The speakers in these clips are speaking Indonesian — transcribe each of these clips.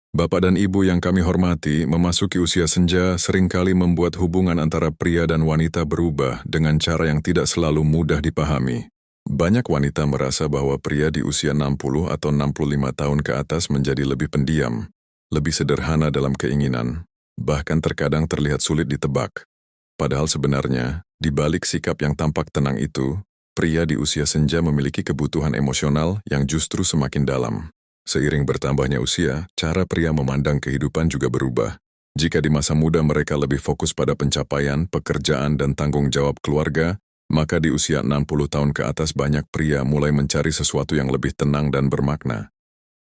Bapak dan Ibu yang kami hormati, memasuki usia senja seringkali membuat hubungan antara pria dan wanita berubah dengan cara yang tidak selalu mudah dipahami. Banyak wanita merasa bahwa pria di usia 60 atau 65 tahun ke atas menjadi lebih pendiam, lebih sederhana dalam keinginan, bahkan terkadang terlihat sulit ditebak. Padahal sebenarnya, di balik sikap yang tampak tenang itu, pria di usia senja memiliki kebutuhan emosional yang justru semakin dalam. Seiring bertambahnya usia, cara pria memandang kehidupan juga berubah. Jika di masa muda mereka lebih fokus pada pencapaian, pekerjaan, dan tanggung jawab keluarga, maka di usia 60 tahun ke atas banyak pria mulai mencari sesuatu yang lebih tenang dan bermakna.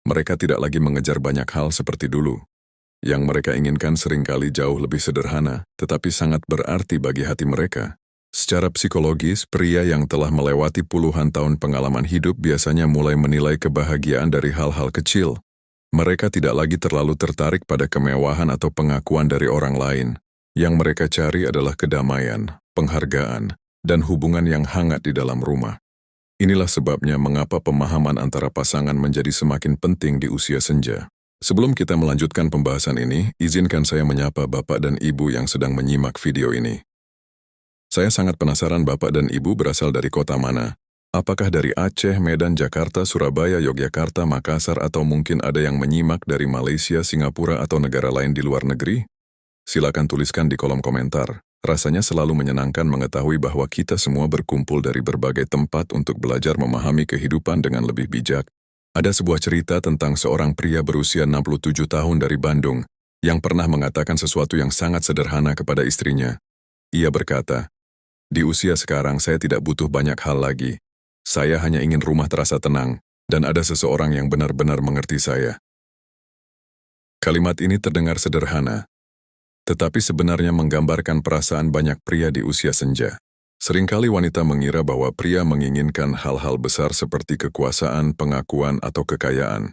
Mereka tidak lagi mengejar banyak hal seperti dulu. Yang mereka inginkan seringkali jauh lebih sederhana, tetapi sangat berarti bagi hati mereka. Secara psikologis, pria yang telah melewati puluhan tahun pengalaman hidup biasanya mulai menilai kebahagiaan dari hal-hal kecil. Mereka tidak lagi terlalu tertarik pada kemewahan atau pengakuan dari orang lain. Yang mereka cari adalah kedamaian, penghargaan, dan hubungan yang hangat di dalam rumah. Inilah sebabnya mengapa pemahaman antara pasangan menjadi semakin penting di usia senja. Sebelum kita melanjutkan pembahasan ini, izinkan saya menyapa Bapak dan Ibu yang sedang menyimak video ini. Saya sangat penasaran Bapak dan Ibu berasal dari kota mana. Apakah dari Aceh, Medan, Jakarta, Surabaya, Yogyakarta, Makassar, atau mungkin ada yang menyimak dari Malaysia, Singapura, atau negara lain di luar negeri? Silakan tuliskan di kolom komentar. Rasanya selalu menyenangkan mengetahui bahwa kita semua berkumpul dari berbagai tempat untuk belajar memahami kehidupan dengan lebih bijak. Ada sebuah cerita tentang seorang pria berusia 67 tahun dari Bandung yang pernah mengatakan sesuatu yang sangat sederhana kepada istrinya. Ia berkata, "Di usia sekarang saya tidak butuh banyak hal lagi. Saya hanya ingin rumah terasa tenang, dan ada seseorang yang benar-benar mengerti saya." Kalimat ini terdengar sederhana, tetapi sebenarnya menggambarkan perasaan banyak pria di usia senja. Seringkali wanita mengira bahwa pria menginginkan hal-hal besar seperti kekuasaan, pengakuan, atau kekayaan.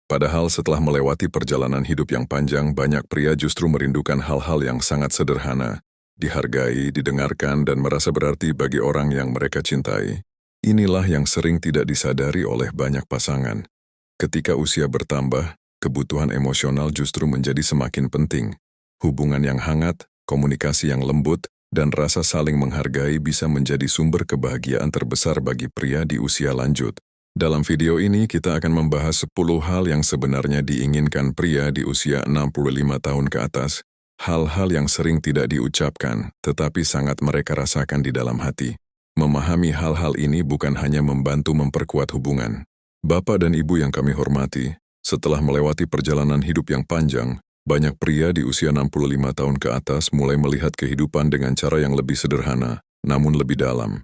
Padahal setelah melewati perjalanan hidup yang panjang, banyak pria justru merindukan hal-hal yang sangat sederhana, dihargai, didengarkan, dan merasa berarti bagi orang yang mereka cintai. Inilah yang sering tidak disadari oleh banyak pasangan. Ketika usia bertambah, kebutuhan emosional justru menjadi semakin penting. Hubungan yang hangat, komunikasi yang lembut, dan rasa saling menghargai bisa menjadi sumber kebahagiaan terbesar bagi pria di usia lanjut. Dalam video ini kita akan membahas 10 hal yang sebenarnya diinginkan pria di usia 65 tahun ke atas. Hal-hal yang sering tidak diucapkan, tetapi sangat mereka rasakan di dalam hati. Memahami hal-hal ini bukan hanya membantu memperkuat hubungan. Bapak dan Ibu yang kami hormati, setelah melewati perjalanan hidup yang panjang, banyak pria di usia 65 tahun ke atas mulai melihat kehidupan dengan cara yang lebih sederhana, namun lebih dalam.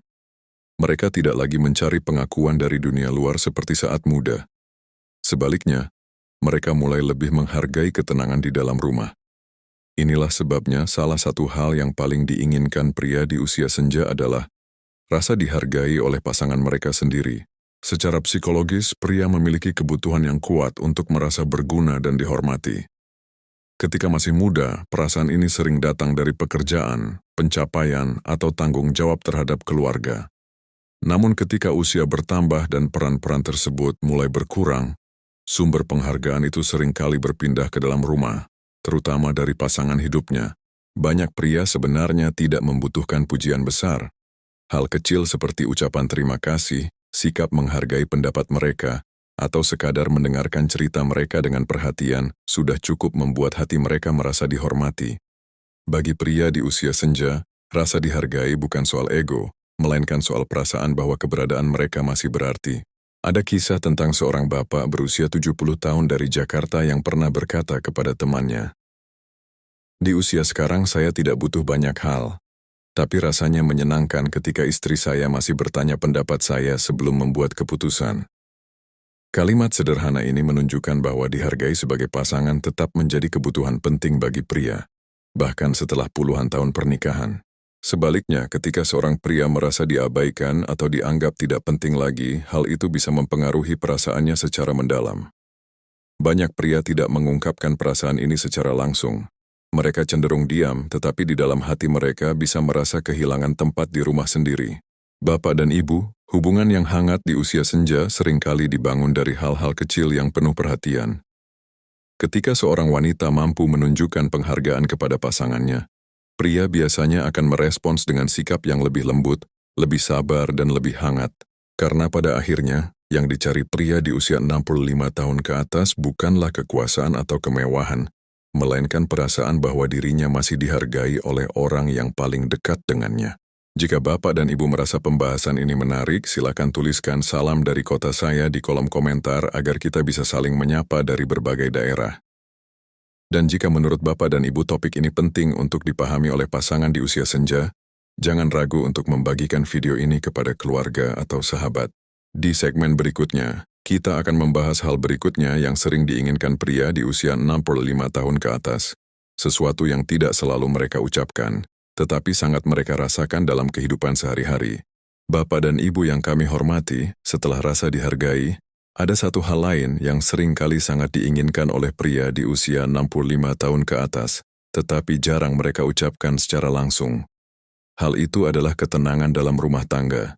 Mereka tidak lagi mencari pengakuan dari dunia luar seperti saat muda. Sebaliknya, mereka mulai lebih menghargai ketenangan di dalam rumah. Inilah sebabnya salah satu hal yang paling diinginkan pria di usia senja adalah rasa dihargai oleh pasangan mereka sendiri. Secara psikologis, pria memiliki kebutuhan yang kuat untuk merasa berguna dan dihormati. Ketika masih muda, perasaan ini sering datang dari pekerjaan, pencapaian, atau tanggung jawab terhadap keluarga. Namun ketika usia bertambah dan peran-peran tersebut mulai berkurang, sumber penghargaan itu seringkali berpindah ke dalam rumah, terutama dari pasangan hidupnya. Banyak pria sebenarnya tidak membutuhkan pujian besar. Hal kecil seperti ucapan terima kasih, sikap menghargai pendapat mereka, atau sekadar mendengarkan cerita mereka dengan perhatian sudah cukup membuat hati mereka merasa dihormati. Bagi pria di usia senja, rasa dihargai bukan soal ego, melainkan soal perasaan bahwa keberadaan mereka masih berarti. Ada kisah tentang seorang bapak berusia 70 tahun dari Jakarta yang pernah berkata kepada temannya, "Di usia sekarang saya tidak butuh banyak hal, tapi rasanya menyenangkan ketika istri saya masih bertanya pendapat saya sebelum membuat keputusan." Kalimat sederhana ini menunjukkan bahwa dihargai sebagai pasangan tetap menjadi kebutuhan penting bagi pria, bahkan setelah puluhan tahun pernikahan. Sebaliknya, ketika seorang pria merasa diabaikan atau dianggap tidak penting lagi, hal itu bisa mempengaruhi perasaannya secara mendalam. Banyak pria tidak mengungkapkan perasaan ini secara langsung. Mereka cenderung diam, tetapi di dalam hati mereka bisa merasa kehilangan tempat di rumah sendiri. Bapak dan Ibu, hubungan yang hangat di usia senja seringkali dibangun dari hal-hal kecil yang penuh perhatian. Ketika seorang wanita mampu menunjukkan penghargaan kepada pasangannya, pria biasanya akan merespons dengan sikap yang lebih lembut, lebih sabar dan lebih hangat. Karena pada akhirnya, yang dicari pria di usia 65 tahun ke atas bukanlah kekuasaan atau kemewahan, melainkan perasaan bahwa dirinya masih dihargai oleh orang yang paling dekat dengannya. Jika Bapak dan Ibu merasa pembahasan ini menarik, silakan tuliskan salam dari kota saya di kolom komentar agar kita bisa saling menyapa dari berbagai daerah. Dan jika menurut Bapak dan Ibu topik ini penting untuk dipahami oleh pasangan di usia senja, jangan ragu untuk membagikan video ini kepada keluarga atau sahabat. Di segmen berikutnya, kita akan membahas hal berikutnya yang sering diinginkan pria di usia 65 tahun ke atas. Sesuatu yang tidak selalu mereka ucapkan, tetapi sangat mereka rasakan dalam kehidupan sehari-hari. Bapak dan Ibu yang kami hormati, setelah rasa dihargai, ada satu hal lain yang sering kali sangat diinginkan oleh pria di usia 65 tahun ke atas, tetapi jarang mereka ucapkan secara langsung. Hal itu adalah ketenangan dalam rumah tangga.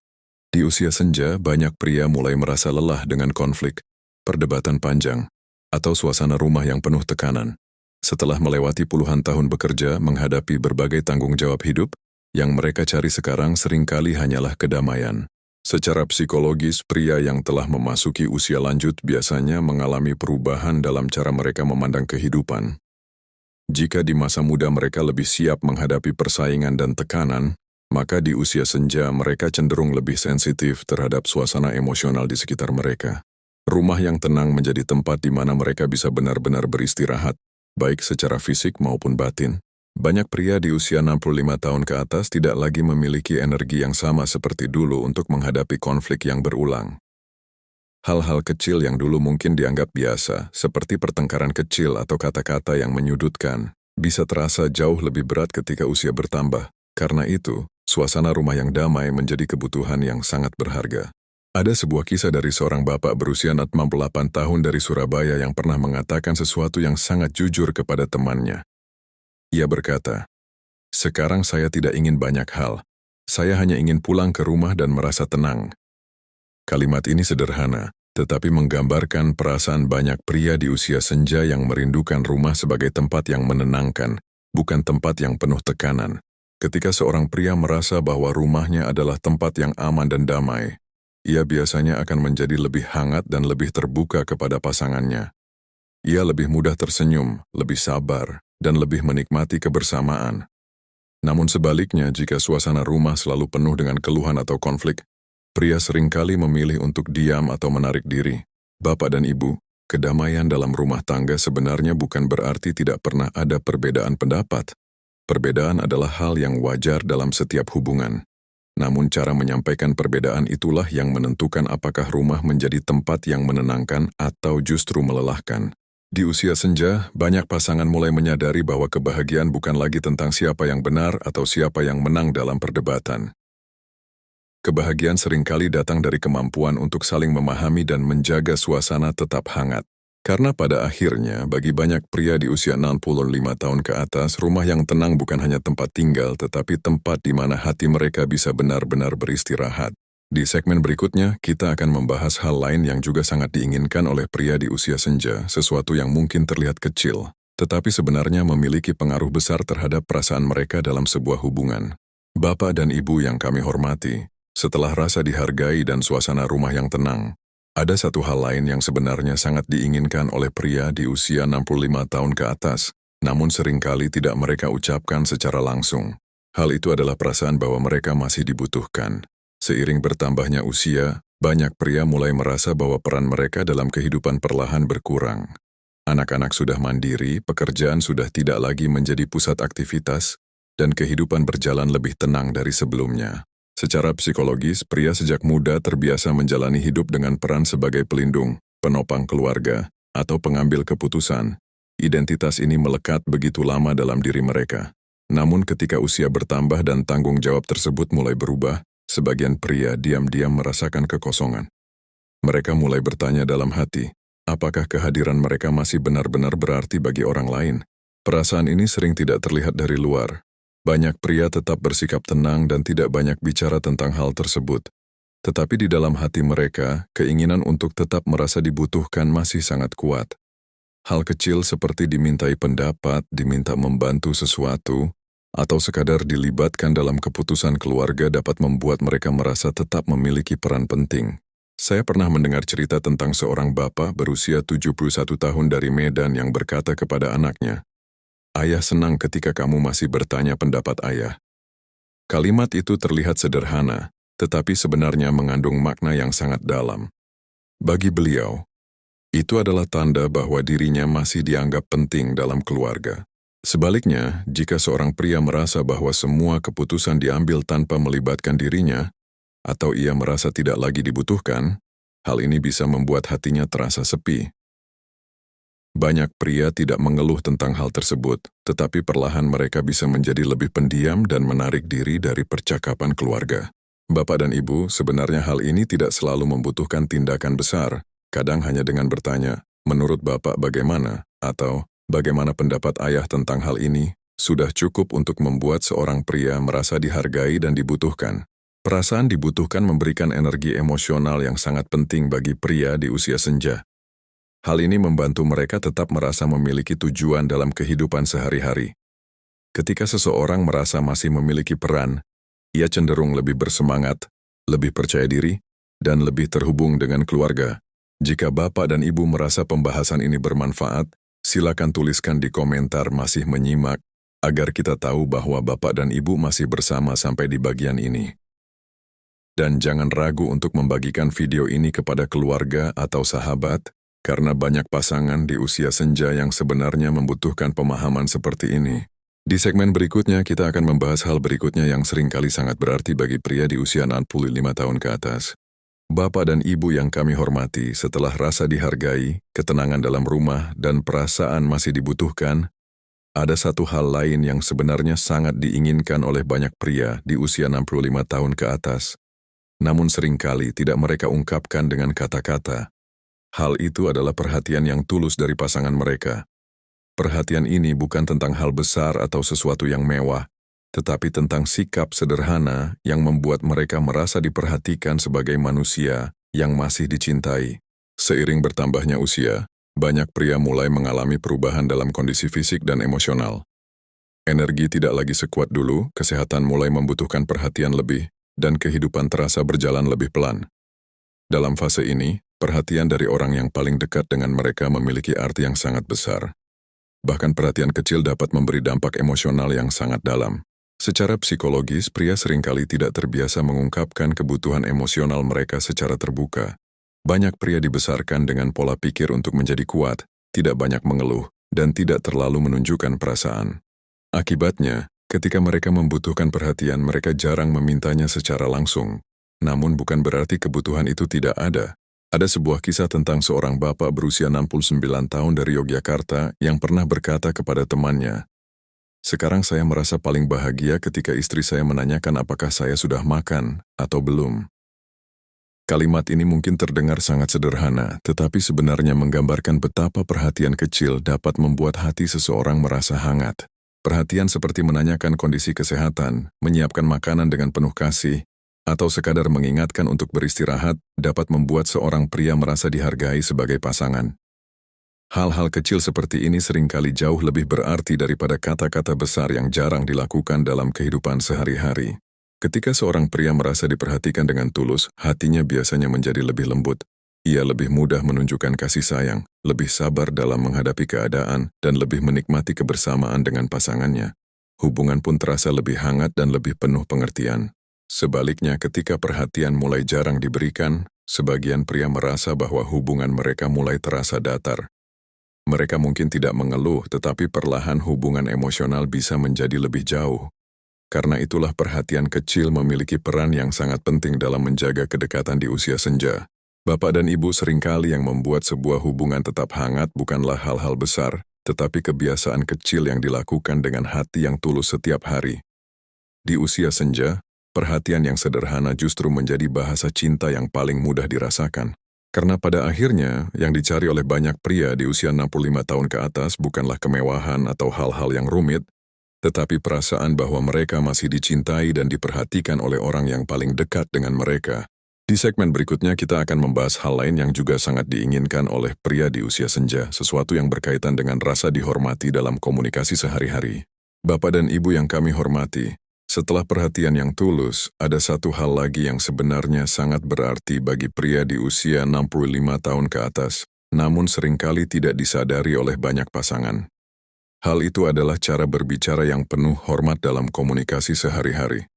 Di usia senja, banyak pria mulai merasa lelah dengan konflik, perdebatan panjang, atau suasana rumah yang penuh tekanan. Setelah melewati puluhan tahun bekerja menghadapi berbagai tanggung jawab hidup, yang mereka cari sekarang seringkali hanyalah kedamaian. Secara psikologis, pria yang telah memasuki usia lanjut biasanya mengalami perubahan dalam cara mereka memandang kehidupan. Jika di masa muda mereka lebih siap menghadapi persaingan dan tekanan, maka di usia senja mereka cenderung lebih sensitif terhadap suasana emosional di sekitar mereka. Rumah yang tenang menjadi tempat di mana mereka bisa benar-benar beristirahat, baik secara fisik maupun batin. Banyak pria di usia 65 tahun ke atas tidak lagi memiliki energi yang sama seperti dulu untuk menghadapi konflik yang berulang. Hal-hal kecil yang dulu mungkin dianggap biasa, seperti pertengkaran kecil atau kata-kata yang menyudutkan, bisa terasa jauh lebih berat ketika usia bertambah. Karena itu, suasana rumah yang damai menjadi kebutuhan yang sangat berharga. Ada sebuah kisah dari seorang bapak berusia 68 tahun dari Surabaya yang pernah mengatakan sesuatu yang sangat jujur kepada temannya. Ia berkata, "Sekarang saya tidak ingin banyak hal. Saya hanya ingin pulang ke rumah dan merasa tenang." Kalimat ini sederhana, tetapi menggambarkan perasaan banyak pria di usia senja yang merindukan rumah sebagai tempat yang menenangkan, bukan tempat yang penuh tekanan. Ketika seorang pria merasa bahwa rumahnya adalah tempat yang aman dan damai, ia biasanya akan menjadi lebih hangat dan lebih terbuka kepada pasangannya. Ia lebih mudah tersenyum, lebih sabar, dan lebih menikmati kebersamaan. Namun sebaliknya, jika suasana rumah selalu penuh dengan keluhan atau konflik, pria seringkali memilih untuk diam atau menarik diri. Bapak dan Ibu, kedamaian dalam rumah tangga sebenarnya bukan berarti tidak pernah ada perbedaan pendapat. Perbedaan adalah hal yang wajar dalam setiap hubungan. Namun cara menyampaikan perbedaan itulah yang menentukan apakah rumah menjadi tempat yang menenangkan atau justru melelahkan. Di usia senja, banyak pasangan mulai menyadari bahwa kebahagiaan bukan lagi tentang siapa yang benar atau siapa yang menang dalam perdebatan. Kebahagiaan seringkali datang dari kemampuan untuk saling memahami dan menjaga suasana tetap hangat. Karena pada akhirnya, bagi banyak pria di usia 65 tahun ke atas, rumah yang tenang bukan hanya tempat tinggal, tetapi tempat di mana hati mereka bisa benar-benar beristirahat. Di segmen berikutnya, kita akan membahas hal lain yang juga sangat diinginkan oleh pria di usia senja, sesuatu yang mungkin terlihat kecil, tetapi sebenarnya memiliki pengaruh besar terhadap perasaan mereka dalam sebuah hubungan. Bapak dan Ibu yang kami hormati, setelah rasa dihargai dan suasana rumah yang tenang, ada satu hal lain yang sebenarnya sangat diinginkan oleh pria di usia 65 tahun ke atas, namun seringkali tidak mereka ucapkan secara langsung. Hal itu adalah perasaan bahwa mereka masih dibutuhkan. Seiring bertambahnya usia, banyak pria mulai merasa bahwa peran mereka dalam kehidupan perlahan berkurang. Anak-anak sudah mandiri, pekerjaan sudah tidak lagi menjadi pusat aktivitas, dan kehidupan berjalan lebih tenang dari sebelumnya. Secara psikologis, pria sejak muda terbiasa menjalani hidup dengan peran sebagai pelindung, penopang keluarga, atau pengambil keputusan. Identitas ini melekat begitu lama dalam diri mereka. Namun ketika usia bertambah dan tanggung jawab tersebut mulai berubah, sebagian pria diam-diam merasakan kekosongan. Mereka mulai bertanya dalam hati, apakah kehadiran mereka masih benar-benar berarti bagi orang lain? Perasaan ini sering tidak terlihat dari luar. Banyak pria tetap bersikap tenang dan tidak banyak bicara tentang hal tersebut. Tetapi di dalam hati mereka, keinginan untuk tetap merasa dibutuhkan masih sangat kuat. Hal kecil seperti dimintai pendapat, diminta membantu sesuatu, atau sekadar dilibatkan dalam keputusan keluarga dapat membuat mereka merasa tetap memiliki peran penting. Saya pernah mendengar cerita tentang seorang bapak berusia 71 tahun dari Medan yang berkata kepada anaknya, "Ayah senang ketika kamu masih bertanya pendapat ayah." Kalimat itu terlihat sederhana, tetapi sebenarnya mengandung makna yang sangat dalam. Bagi beliau, itu adalah tanda bahwa dirinya masih dianggap penting dalam keluarga. Sebaliknya, jika seorang pria merasa bahwa semua keputusan diambil tanpa melibatkan dirinya, atau ia merasa tidak lagi dibutuhkan, hal ini bisa membuat hatinya terasa sepi. Banyak pria tidak mengeluh tentang hal tersebut, tetapi perlahan mereka bisa menjadi lebih pendiam dan menarik diri dari percakapan keluarga. Bapak dan Ibu, sebenarnya hal ini tidak selalu membutuhkan tindakan besar. Kadang hanya dengan bertanya, "Menurut Bapak bagaimana?" atau "Bagaimana pendapat ayah tentang hal ini?" sudah cukup untuk membuat seorang pria merasa dihargai dan dibutuhkan. Perasaan dibutuhkan memberikan energi emosional yang sangat penting bagi pria di usia senja. Hal ini membantu mereka tetap merasa memiliki tujuan dalam kehidupan sehari-hari. Ketika seseorang merasa masih memiliki peran, ia cenderung lebih bersemangat, lebih percaya diri, dan lebih terhubung dengan keluarga. Jika Bapak dan Ibu merasa pembahasan ini bermanfaat, silakan tuliskan di komentar "masih menyimak" agar kita tahu bahwa Bapak dan Ibu masih bersama sampai di bagian ini. Dan jangan ragu untuk membagikan video ini kepada keluarga atau sahabat, karena banyak pasangan di usia senja yang sebenarnya membutuhkan pemahaman seperti ini. Di segmen berikutnya, kita akan membahas hal berikutnya yang seringkali sangat berarti bagi pria di usia 65 tahun ke atas. Bapak dan Ibu yang kami hormati, setelah rasa dihargai, ketenangan dalam rumah, dan perasaan masih dibutuhkan, ada satu hal lain yang sebenarnya sangat diinginkan oleh banyak pria di usia 65 tahun ke atas. Namun seringkali tidak mereka ungkapkan dengan kata-kata. Hal itu adalah perhatian yang tulus dari pasangan mereka. Perhatian ini bukan tentang hal besar atau sesuatu yang mewah, tetapi tentang sikap sederhana yang membuat mereka merasa diperhatikan sebagai manusia yang masih dicintai. Seiring bertambahnya usia, banyak pria mulai mengalami perubahan dalam kondisi fisik dan emosional. Energi tidak lagi sekuat dulu, kesehatan mulai membutuhkan perhatian lebih, dan kehidupan terasa berjalan lebih pelan. Dalam fase ini, perhatian dari orang yang paling dekat dengan mereka memiliki arti yang sangat besar. Bahkan perhatian kecil dapat memberi dampak emosional yang sangat dalam. Secara psikologis, pria seringkali tidak terbiasa mengungkapkan kebutuhan emosional mereka secara terbuka. Banyak pria dibesarkan dengan pola pikir untuk menjadi kuat, tidak banyak mengeluh, dan tidak terlalu menunjukkan perasaan. Akibatnya, ketika mereka membutuhkan perhatian, mereka jarang memintanya secara langsung. Namun bukan berarti kebutuhan itu tidak ada. Ada sebuah kisah tentang seorang bapak berusia 69 tahun dari Yogyakarta yang pernah berkata kepada temannya, "Sekarang saya merasa paling bahagia ketika istri saya menanyakan apakah saya sudah makan atau belum." Kalimat ini mungkin terdengar sangat sederhana, tetapi sebenarnya menggambarkan betapa perhatian kecil dapat membuat hati seseorang merasa hangat. Perhatian seperti menanyakan kondisi kesehatan, menyiapkan makanan dengan penuh kasih, atau sekadar mengingatkan untuk beristirahat dapat membuat seorang pria merasa dihargai sebagai pasangan. Hal-hal kecil seperti ini seringkali jauh lebih berarti daripada kata-kata besar yang jarang dilakukan dalam kehidupan sehari-hari. Ketika seorang pria merasa diperhatikan dengan tulus, hatinya biasanya menjadi lebih lembut. Ia lebih mudah menunjukkan kasih sayang, lebih sabar dalam menghadapi keadaan, dan lebih menikmati kebersamaan dengan pasangannya. Hubungan pun terasa lebih hangat dan lebih penuh pengertian. Sebaliknya, ketika perhatian mulai jarang diberikan, sebagian pria merasa bahwa hubungan mereka mulai terasa datar. Mereka mungkin tidak mengeluh, tetapi perlahan hubungan emosional bisa menjadi lebih jauh. Karena itulah perhatian kecil memiliki peran yang sangat penting dalam menjaga kedekatan di usia senja. Bapak dan Ibu, seringkali yang membuat sebuah hubungan tetap hangat bukanlah hal-hal besar, tetapi kebiasaan kecil yang dilakukan dengan hati yang tulus setiap hari. Di usia senja, perhatian yang sederhana justru menjadi bahasa cinta yang paling mudah dirasakan. Karena pada akhirnya, yang dicari oleh banyak pria di usia 65 tahun ke atas bukanlah kemewahan atau hal-hal yang rumit, tetapi perasaan bahwa mereka masih dicintai dan diperhatikan oleh orang yang paling dekat dengan mereka. Di segmen berikutnya kita akan membahas hal lain yang juga sangat diinginkan oleh pria di usia senja, sesuatu yang berkaitan dengan rasa dihormati dalam komunikasi sehari-hari. Bapak dan Ibu yang kami hormati, setelah perhatian yang tulus, ada satu hal lagi yang sebenarnya sangat berarti bagi pria di usia 65 tahun ke atas, namun seringkali tidak disadari oleh banyak pasangan. Hal itu adalah cara berbicara yang penuh hormat dalam komunikasi sehari-hari.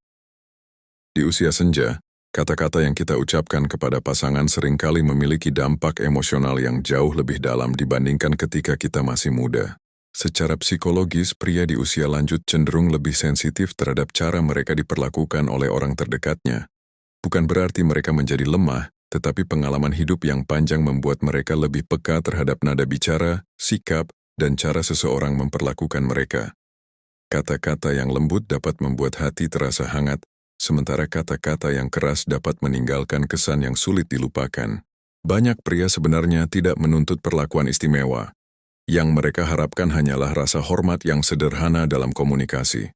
Di usia senja, kata-kata yang kita ucapkan kepada pasangan seringkali memiliki dampak emosional yang jauh lebih dalam dibandingkan ketika kita masih muda. Secara psikologis, pria di usia lanjut cenderung lebih sensitif terhadap cara mereka diperlakukan oleh orang terdekatnya. Bukan berarti mereka menjadi lemah, tetapi pengalaman hidup yang panjang membuat mereka lebih peka terhadap nada bicara, sikap, dan cara seseorang memperlakukan mereka. Kata-kata yang lembut dapat membuat hati terasa hangat, sementara kata-kata yang keras dapat meninggalkan kesan yang sulit dilupakan. Banyak pria sebenarnya tidak menuntut perlakuan istimewa. Yang mereka harapkan hanyalah rasa hormat yang sederhana dalam komunikasi.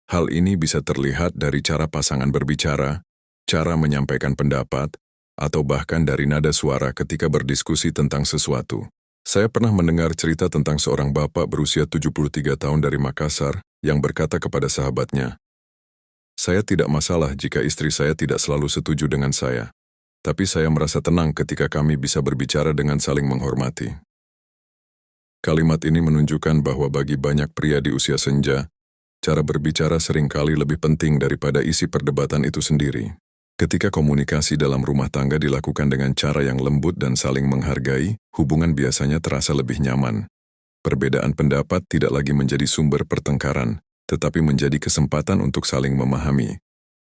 Hal ini bisa terlihat dari cara pasangan berbicara, cara menyampaikan pendapat, atau bahkan dari nada suara ketika berdiskusi tentang sesuatu. Saya pernah mendengar cerita tentang seorang bapak berusia 73 tahun dari Makassar yang berkata kepada sahabatnya, "Saya tidak masalah jika istri saya tidak selalu setuju dengan saya, tapi saya merasa tenang ketika kami bisa berbicara dengan saling menghormati." Kalimat ini menunjukkan bahwa bagi banyak pria di usia senja, cara berbicara seringkali lebih penting daripada isi perdebatan itu sendiri. Ketika komunikasi dalam rumah tangga dilakukan dengan cara yang lembut dan saling menghargai, hubungan biasanya terasa lebih nyaman. Perbedaan pendapat tidak lagi menjadi sumber pertengkaran, tetapi menjadi kesempatan untuk saling memahami.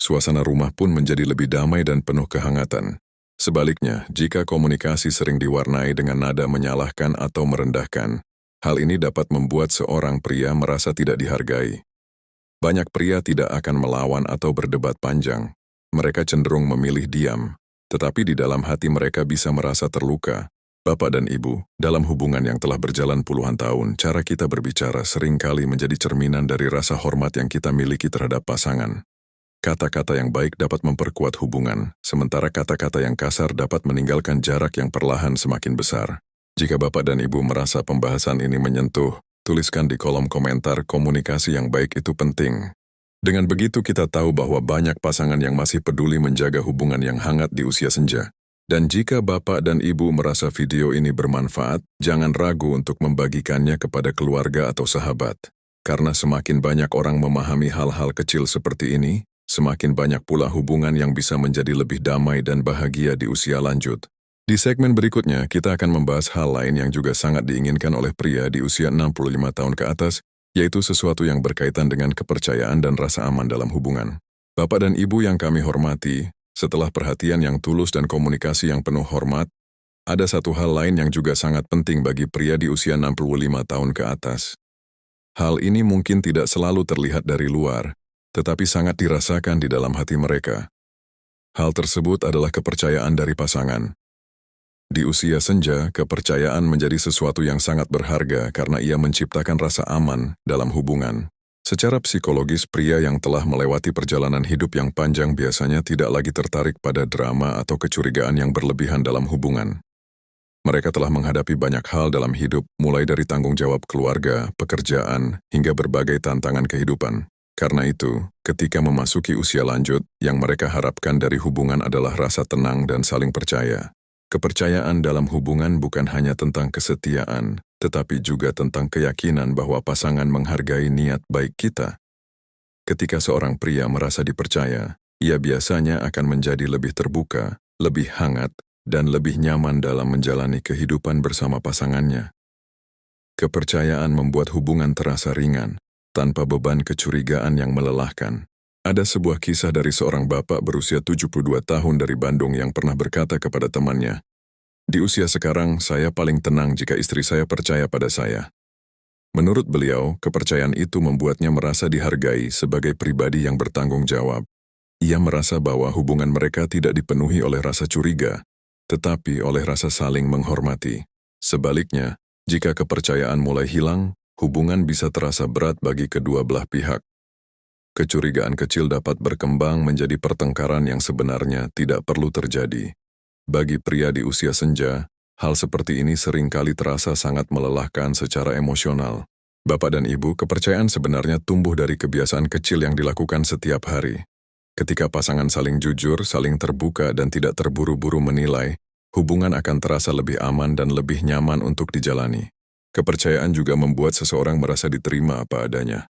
Suasana rumah pun menjadi lebih damai dan penuh kehangatan. Sebaliknya, jika komunikasi sering diwarnai dengan nada menyalahkan atau merendahkan, hal ini dapat membuat seorang pria merasa tidak dihargai. Banyak pria tidak akan melawan atau berdebat panjang. Mereka cenderung memilih diam, tetapi di dalam hati mereka bisa merasa terluka. Bapak dan Ibu, dalam hubungan yang telah berjalan puluhan tahun, cara kita berbicara seringkali menjadi cerminan dari rasa hormat yang kita miliki terhadap pasangan. Kata-kata yang baik dapat memperkuat hubungan, sementara kata-kata yang kasar dapat meninggalkan jarak yang perlahan semakin besar. Jika Bapak dan Ibu merasa pembahasan ini menyentuh, tuliskan di kolom komentar komunikasi yang baik itu penting. Dengan begitu kita tahu bahwa banyak pasangan yang masih peduli menjaga hubungan yang hangat di usia senja. Dan jika Bapak dan Ibu merasa video ini bermanfaat, jangan ragu untuk membagikannya kepada keluarga atau sahabat. Karena semakin banyak orang memahami hal-hal kecil seperti ini, semakin banyak pula hubungan yang bisa menjadi lebih damai dan bahagia di usia lanjut. Di segmen berikutnya, kita akan membahas hal lain yang juga sangat diinginkan oleh pria di usia 65 tahun ke atas, yaitu sesuatu yang berkaitan dengan kepercayaan dan rasa aman dalam hubungan. Bapak dan Ibu yang kami hormati, setelah perhatian yang tulus dan komunikasi yang penuh hormat, ada satu hal lain yang juga sangat penting bagi pria di usia 65 tahun ke atas. Hal ini mungkin tidak selalu terlihat dari luar, tetapi sangat dirasakan di dalam hati mereka. Hal tersebut adalah kepercayaan dari pasangan. Di usia senja, kepercayaan menjadi sesuatu yang sangat berharga karena ia menciptakan rasa aman dalam hubungan. Secara psikologis, pria yang telah melewati perjalanan hidup yang panjang biasanya tidak lagi tertarik pada drama atau kecurigaan yang berlebihan dalam hubungan. Mereka telah menghadapi banyak hal dalam hidup, mulai dari tanggung jawab keluarga, pekerjaan, hingga berbagai tantangan kehidupan. Karena itu, ketika memasuki usia lanjut, yang mereka harapkan dari hubungan adalah rasa tenang dan saling percaya. Kepercayaan dalam hubungan bukan hanya tentang kesetiaan, tetapi juga tentang keyakinan bahwa pasangan menghargai niat baik kita. Ketika seorang pria merasa dipercaya, ia biasanya akan menjadi lebih terbuka, lebih hangat, dan lebih nyaman dalam menjalani kehidupan bersama pasangannya. Kepercayaan membuat hubungan terasa ringan, tanpa beban kecurigaan yang melelahkan. Ada sebuah kisah dari seorang bapak berusia 72 tahun dari Bandung yang pernah berkata kepada temannya, "Di usia sekarang, saya paling tenang jika istri saya percaya pada saya." Menurut beliau, kepercayaan itu membuatnya merasa dihargai sebagai pribadi yang bertanggung jawab. Ia merasa bahwa hubungan mereka tidak dipenuhi oleh rasa curiga, tetapi oleh rasa saling menghormati. Sebaliknya, jika kepercayaan mulai hilang, hubungan bisa terasa berat bagi kedua belah pihak. Kecurigaan kecil dapat berkembang menjadi pertengkaran yang sebenarnya tidak perlu terjadi. Bagi pria di usia senja, hal seperti ini seringkali terasa sangat melelahkan secara emosional. Bapak dan Ibu, kepercayaan sebenarnya tumbuh dari kebiasaan kecil yang dilakukan setiap hari. Ketika pasangan saling jujur, saling terbuka, dan tidak terburu-buru menilai, hubungan akan terasa lebih aman dan lebih nyaman untuk dijalani. Kepercayaan juga membuat seseorang merasa diterima apa adanya.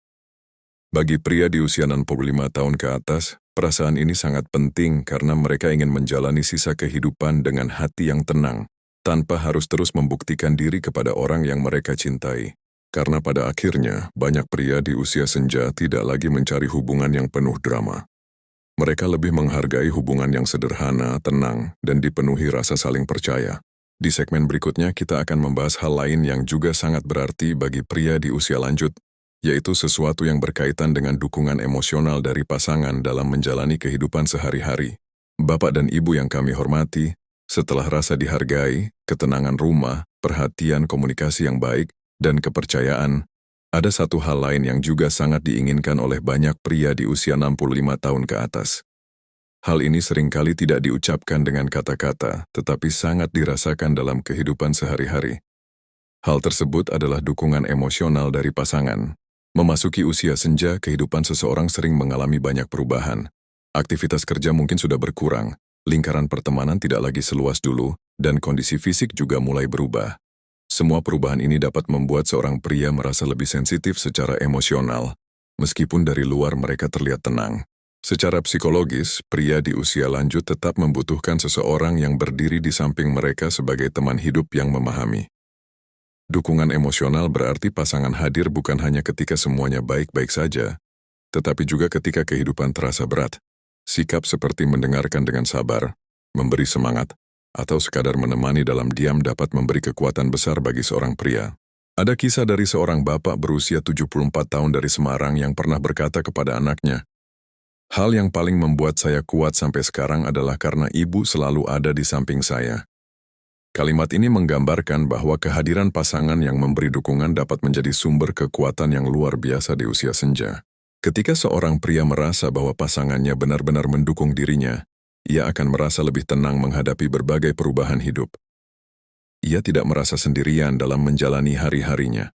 Bagi pria di usia 65 tahun ke atas, perasaan ini sangat penting karena mereka ingin menjalani sisa kehidupan dengan hati yang tenang, tanpa harus terus membuktikan diri kepada orang yang mereka cintai. Karena pada akhirnya, banyak pria di usia senja tidak lagi mencari hubungan yang penuh drama. Mereka lebih menghargai hubungan yang sederhana, tenang, dan dipenuhi rasa saling percaya. Di segmen berikutnya, kita akan membahas hal lain yang juga sangat berarti bagi pria di usia lanjut, yaitu sesuatu yang berkaitan dengan dukungan emosional dari pasangan dalam menjalani kehidupan sehari-hari. Bapak dan Ibu yang kami hormati, setelah rasa dihargai, ketenangan rumah, perhatian komunikasi yang baik, dan kepercayaan, ada satu hal lain yang juga sangat diinginkan oleh banyak pria di usia 65 tahun ke atas. Hal ini seringkali tidak diucapkan dengan kata-kata, tetapi sangat dirasakan dalam kehidupan sehari-hari. Hal tersebut adalah dukungan emosional dari pasangan. Memasuki usia senja, kehidupan seseorang sering mengalami banyak perubahan. Aktivitas kerja mungkin sudah berkurang, lingkaran pertemanan tidak lagi seluas dulu, dan kondisi fisik juga mulai berubah. Semua perubahan ini dapat membuat seorang pria merasa lebih sensitif secara emosional, meskipun dari luar mereka terlihat tenang. Secara psikologis, pria di usia lanjut tetap membutuhkan seseorang yang berdiri di samping mereka sebagai teman hidup yang memahami. Dukungan emosional berarti pasangan hadir bukan hanya ketika semuanya baik-baik saja, tetapi juga ketika kehidupan terasa berat. Sikap seperti mendengarkan dengan sabar, memberi semangat, atau sekadar menemani dalam diam dapat memberi kekuatan besar bagi seorang pria. Ada kisah dari seorang bapak berusia 74 tahun dari Semarang yang pernah berkata kepada anaknya, "Hal yang paling membuat saya kuat sampai sekarang adalah karena ibu selalu ada di samping saya." Kalimat ini menggambarkan bahwa kehadiran pasangan yang memberi dukungan dapat menjadi sumber kekuatan yang luar biasa di usia senja. Ketika seorang pria merasa bahwa pasangannya benar-benar mendukung dirinya, ia akan merasa lebih tenang menghadapi berbagai perubahan hidup. Ia tidak merasa sendirian dalam menjalani hari-harinya.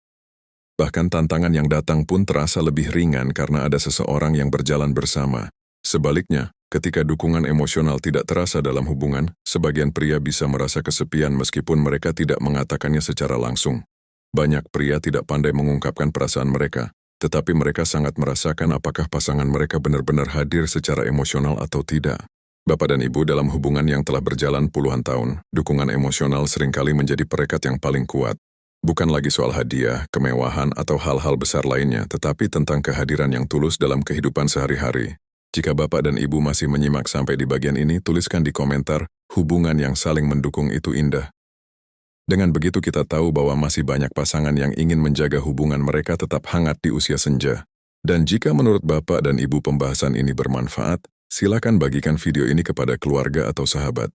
Bahkan tantangan yang datang pun terasa lebih ringan karena ada seseorang yang berjalan bersama. Sebaliknya, ketika dukungan emosional tidak terasa dalam hubungan, sebagian pria bisa merasa kesepian meskipun mereka tidak mengatakannya secara langsung. Banyak pria tidak pandai mengungkapkan perasaan mereka, tetapi mereka sangat merasakan apakah pasangan mereka benar-benar hadir secara emosional atau tidak. Bapak dan Ibu, dalam hubungan yang telah berjalan puluhan tahun, dukungan emosional seringkali menjadi perekat yang paling kuat. Bukan lagi soal hadiah, kemewahan, atau hal-hal besar lainnya, tetapi tentang kehadiran yang tulus dalam kehidupan sehari-hari. Jika Bapak dan Ibu masih menyimak sampai di bagian ini, tuliskan di komentar, hubungan yang saling mendukung itu indah. Dengan begitu kita tahu bahwa masih banyak pasangan yang ingin menjaga hubungan mereka tetap hangat di usia senja. Dan jika menurut Bapak dan Ibu pembahasan ini bermanfaat, silakan bagikan video ini kepada keluarga atau sahabat.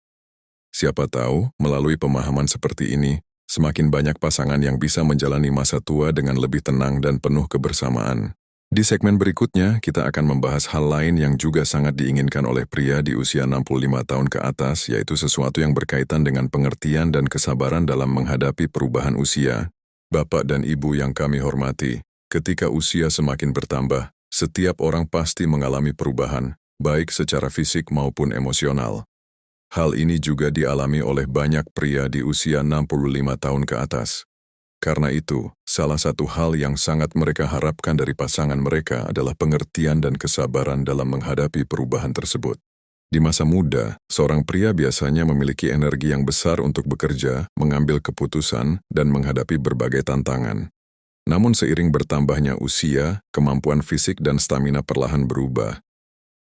Siapa tahu, melalui pemahaman seperti ini, semakin banyak pasangan yang bisa menjalani masa tua dengan lebih tenang dan penuh kebersamaan. Di segmen berikutnya, kita akan membahas hal lain yang juga sangat diinginkan oleh pria di usia 65 tahun ke atas, yaitu sesuatu yang berkaitan dengan pengertian dan kesabaran dalam menghadapi perubahan usia. Bapak dan Ibu yang kami hormati, ketika usia semakin bertambah, setiap orang pasti mengalami perubahan, baik secara fisik maupun emosional. Hal ini juga dialami oleh banyak pria di usia 65 tahun ke atas. Karena itu, salah satu hal yang sangat mereka harapkan dari pasangan mereka adalah pengertian dan kesabaran dalam menghadapi perubahan tersebut. Di masa muda, seorang pria biasanya memiliki energi yang besar untuk bekerja, mengambil keputusan, dan menghadapi berbagai tantangan. Namun seiring bertambahnya usia, kemampuan fisik dan stamina perlahan berubah.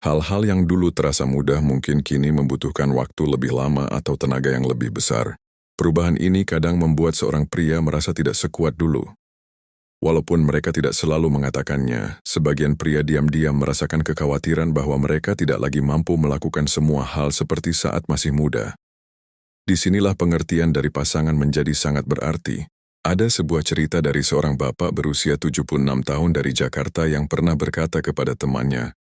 Hal-hal yang dulu terasa mudah mungkin kini membutuhkan waktu lebih lama atau tenaga yang lebih besar. Perubahan ini kadang membuat seorang pria merasa tidak sekuat dulu. Walaupun mereka tidak selalu mengatakannya, sebagian pria diam-diam merasakan kekhawatiran bahwa mereka tidak lagi mampu melakukan semua hal seperti saat masih muda. Disinilah pengertian dari pasangan menjadi sangat berarti. Ada sebuah cerita dari seorang bapak berusia 76 tahun dari Jakarta yang pernah berkata kepada temannya,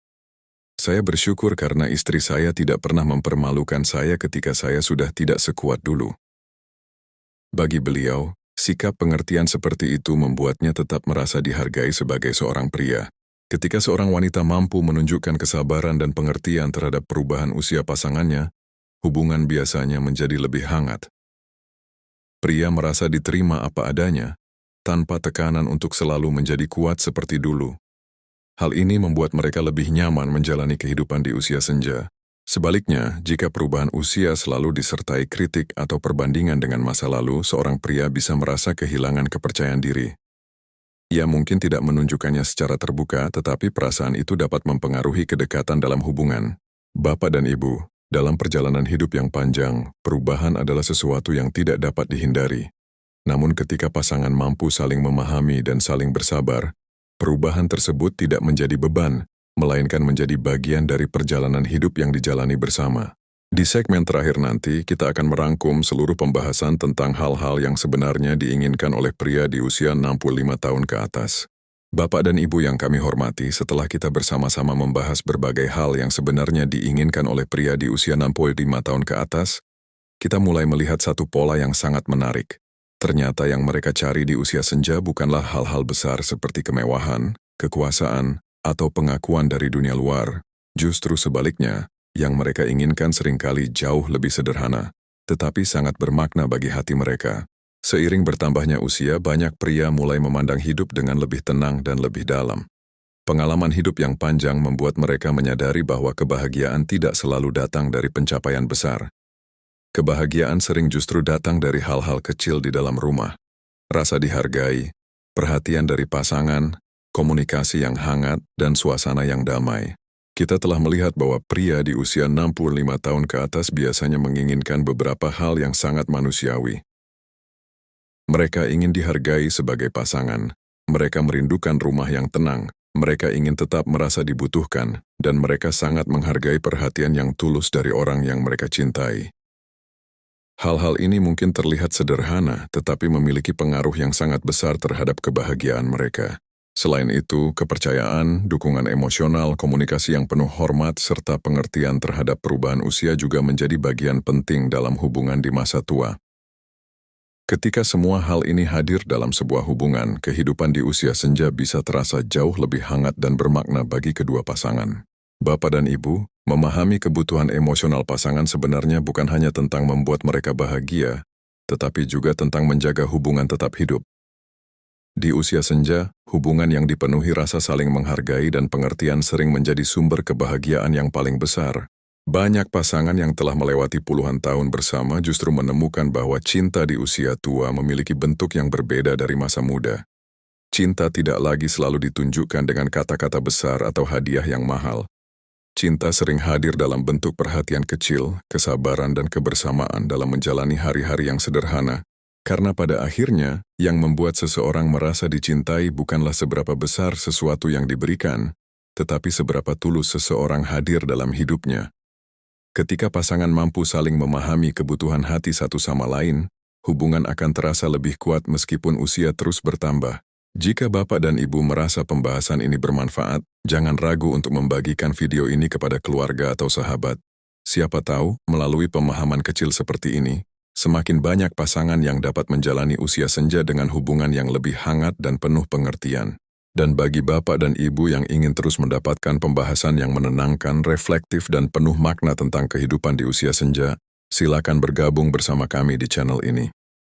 "Saya bersyukur karena istri saya tidak pernah mempermalukan saya ketika saya sudah tidak sekuat dulu." Bagi beliau, sikap pengertian seperti itu membuatnya tetap merasa dihargai sebagai seorang pria. Ketika seorang wanita mampu menunjukkan kesabaran dan pengertian terhadap perubahan usia pasangannya, hubungan biasanya menjadi lebih hangat. Pria merasa diterima apa adanya, tanpa tekanan untuk selalu menjadi kuat seperti dulu. Hal ini membuat mereka lebih nyaman menjalani kehidupan di usia senja. Sebaliknya, jika perubahan usia selalu disertai kritik atau perbandingan dengan masa lalu, seorang pria bisa merasa kehilangan kepercayaan diri. Ia mungkin tidak menunjukkannya secara terbuka, tetapi perasaan itu dapat mempengaruhi kedekatan dalam hubungan. Bapak dan Ibu, dalam perjalanan hidup yang panjang, perubahan adalah sesuatu yang tidak dapat dihindari. Namun ketika pasangan mampu saling memahami dan saling bersabar, perubahan tersebut tidak menjadi beban, melainkan menjadi bagian dari perjalanan hidup yang dijalani bersama. Di segmen terakhir nanti, kita akan merangkum seluruh pembahasan tentang hal-hal yang sebenarnya diinginkan oleh pria di usia 65 tahun ke atas. Bapak dan Ibu yang kami hormati, setelah kita bersama-sama membahas berbagai hal yang sebenarnya diinginkan oleh pria di usia 65 tahun ke atas, kita mulai melihat satu pola yang sangat menarik. Ternyata yang mereka cari di usia senja bukanlah hal-hal besar seperti kemewahan, kekuasaan, atau pengakuan dari dunia luar. Justru sebaliknya, yang mereka inginkan seringkali jauh lebih sederhana, tetapi sangat bermakna bagi hati mereka. Seiring bertambahnya usia, banyak pria mulai memandang hidup dengan lebih tenang dan lebih dalam. Pengalaman hidup yang panjang membuat mereka menyadari bahwa kebahagiaan tidak selalu datang dari pencapaian besar. Kebahagiaan sering justru datang dari hal-hal kecil di dalam rumah. Rasa dihargai, perhatian dari pasangan, komunikasi yang hangat, dan suasana yang damai. Kita telah melihat bahwa pria di usia 65 tahun ke atas biasanya menginginkan beberapa hal yang sangat manusiawi. Mereka ingin dihargai sebagai pasangan, mereka merindukan rumah yang tenang, mereka ingin tetap merasa dibutuhkan, dan mereka sangat menghargai perhatian yang tulus dari orang yang mereka cintai. Hal-hal ini mungkin terlihat sederhana, tetapi memiliki pengaruh yang sangat besar terhadap kebahagiaan mereka. Selain itu, kepercayaan, dukungan emosional, komunikasi yang penuh hormat, serta pengertian terhadap perubahan usia juga menjadi bagian penting dalam hubungan di masa tua. Ketika semua hal ini hadir dalam sebuah hubungan, kehidupan di usia senja bisa terasa jauh lebih hangat dan bermakna bagi kedua pasangan. Bapak dan Ibu, memahami kebutuhan emosional pasangan sebenarnya bukan hanya tentang membuat mereka bahagia, tetapi juga tentang menjaga hubungan tetap hidup. Di usia senja, hubungan yang dipenuhi rasa saling menghargai dan pengertian sering menjadi sumber kebahagiaan yang paling besar. Banyak pasangan yang telah melewati puluhan tahun bersama justru menemukan bahwa cinta di usia tua memiliki bentuk yang berbeda dari masa muda. Cinta tidak lagi selalu ditunjukkan dengan kata-kata besar atau hadiah yang mahal. Cinta sering hadir dalam bentuk perhatian kecil, kesabaran dan kebersamaan dalam menjalani hari-hari yang sederhana. Karena pada akhirnya, yang membuat seseorang merasa dicintai bukanlah seberapa besar sesuatu yang diberikan, tetapi seberapa tulus seseorang hadir dalam hidupnya. Ketika pasangan mampu saling memahami kebutuhan hati satu sama lain, hubungan akan terasa lebih kuat meskipun usia terus bertambah. Jika Bapak dan Ibu merasa pembahasan ini bermanfaat, jangan ragu untuk membagikan video ini kepada keluarga atau sahabat. Siapa tahu, melalui pemahaman kecil seperti ini, semakin banyak pasangan yang dapat menjalani usia senja dengan hubungan yang lebih hangat dan penuh pengertian. Dan bagi Bapak dan Ibu yang ingin terus mendapatkan pembahasan yang menenangkan, reflektif, dan penuh makna tentang kehidupan di usia senja, silakan bergabung bersama kami di channel ini.